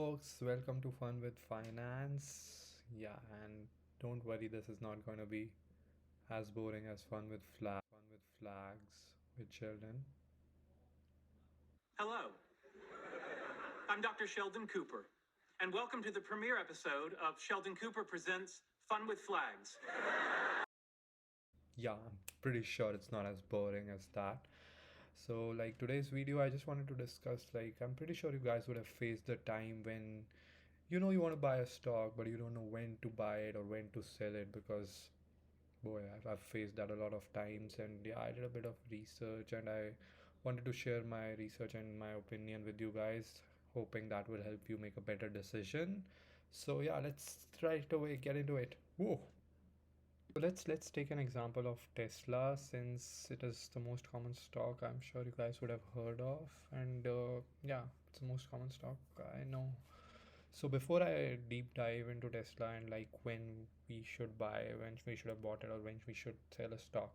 Folks, welcome to Fun with Finance. Yeah, and don't worry, this is not going to be as boring as Fun with Flags with Sheldon. Hello, I'm Dr. Sheldon Cooper, and welcome to the premiere episode of Sheldon Cooper Presents Fun with Flags. Yeah, I'm pretty sure it's not as boring as that. So, today's video, I just wanted to discuss, I'm pretty sure you guys would have faced the time when you want to buy a stock, but you don't know when to buy it or when to sell it because boy, I've faced that a lot of times. And yeah, I did a bit of research and I wanted to share my research and my opinion with you guys, hoping that will help you make a better decision. So yeah, let's right away get into it. Whoa. So let's take an example of Tesla since it is the most common stock I'm sure you guys would have heard of. And yeah, it's the most common stock I know. So before I deep dive into Tesla and when we should buy, when we should have bought it, or when we should sell a stock,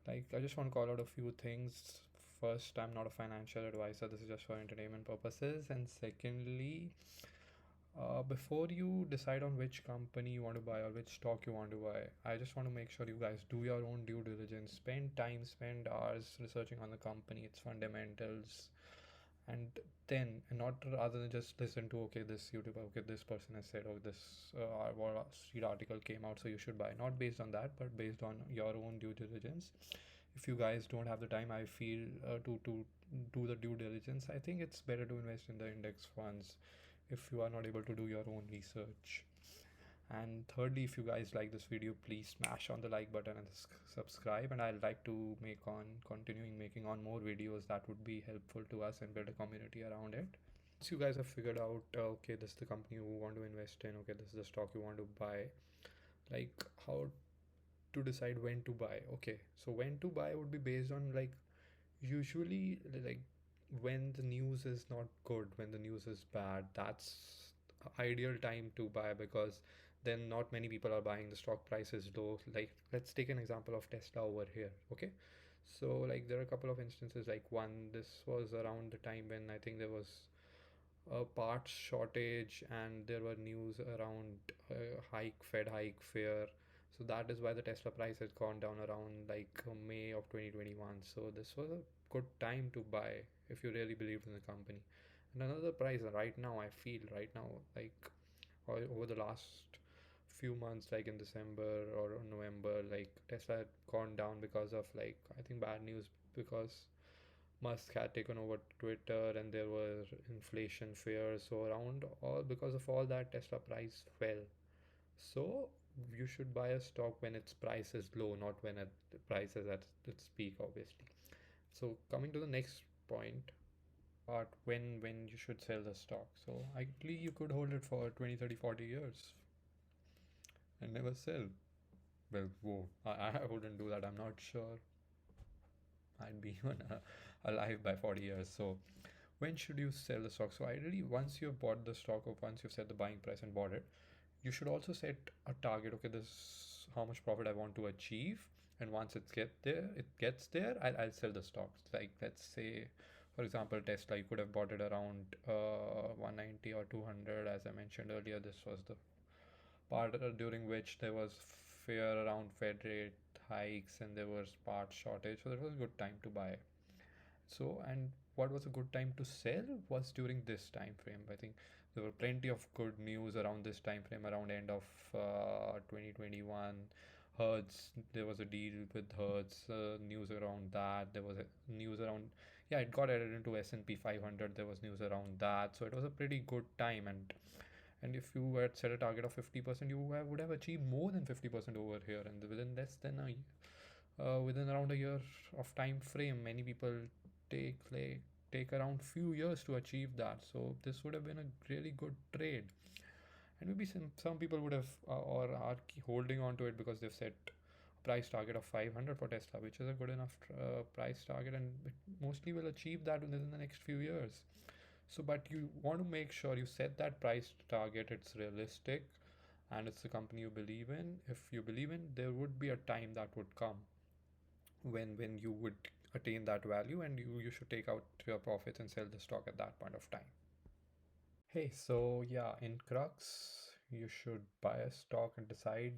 I just want to call out a few things. First, I'm not a financial advisor. This is just for entertainment purposes. And secondly, before you decide on which company you want to buy or which stock you want to buy, I just want to make sure you guys do your own due diligence. Spend time, spend hours researching on the company, its fundamentals, and then and not rather than just listen to okay this YouTuber, okay this person has said, oh this street article came out, so you should buy. Not based on that, but based on your own due diligence. If you guys don't have the time, I feel to do the due diligence, I think it's better to invest in the index funds if you are not able to do your own research. And thirdly, if you guys like this video, please smash on the like button and subscribe. And I'd like to make on continuing making on more videos that would be helpful to us and build a community around it. Once you guys have figured out, okay, this is the company you want to invest in, okay, this is the stock you want to buy, how to decide when to buy. Okay, so when to buy would be based on usually when the news is not good, when the news is bad, that's ideal time to buy because then not many people are buying, the stock price is low. Let's take an example of Tesla over here. Okay, so there are a couple of instances. One, this was around the time when I think there was a parts shortage and there were news around Fed hike fear. So that is why the Tesla price has gone down around May of 2021. So this was a good time to buy if you really believed in the company. And another price right now, I feel right now, over the last few months, like in December or November, Tesla had gone down because of I think bad news because Musk had taken over Twitter and there were inflation fears. So around all because of all that, Tesla price fell. So you should buy a stock when its price is low, not when the price is at its peak, obviously. So coming to the next point, but when you should sell the stock. So ideally you could hold it for 20, 30, 40 years and never sell. Well, whoa, I wouldn't do that. I'm not sure I'd be even alive by 40 years. So when should you sell the stock? So ideally, once you've bought the stock or once you've set the buying price and bought it, you should also set a target. Okay, this is how much profit I want to achieve. And once it gets there, I'll sell the stocks. Like let's say, for example, Tesla, you could have bought it around 190 or 200. As I mentioned earlier, this was the part during which there was fear around Fed rate hikes and there was part shortage. So that was a good time to buy. So, and what was a good time to sell was during this time frame. I think there were plenty of good news around this time frame, around end of 2021. Hertz, there was a deal with Hertz, news around that. There was a news around, yeah, it got added into S&P 500. There was news around that. So it was a pretty good time. And if you had set a target of 50%, you would have achieved more than 50% over here. And within less than within around a year of time frame, many people take around few years to achieve that. So this would have been a really good trade. And maybe some people would have or are holding on to it because they've set a price target of 500 for Tesla, which is a good enough price target, and it mostly will achieve that within the next few years. So but you want to make sure you set that price target, it's realistic, and it's the company you believe in. If you believe in, there would be a time that would come when you would attain that value and you should take out your profits and sell the stock at that point of time. Hey, so yeah, in Crux, you should buy a stock and decide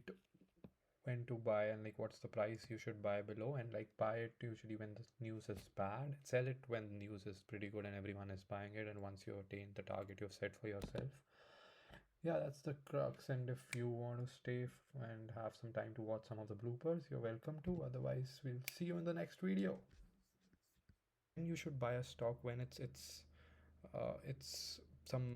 when to buy and like what's the price you should buy below, and like buy it usually when the news is bad, sell it when the news is pretty good and everyone is buying it, and once you attain the target you've set for yourself. Yeah, that's the crux. And if you want to stay and have some time to watch some of the bloopers, you're welcome to. Otherwise, we'll see you in the next video. And you should buy a stock when it's some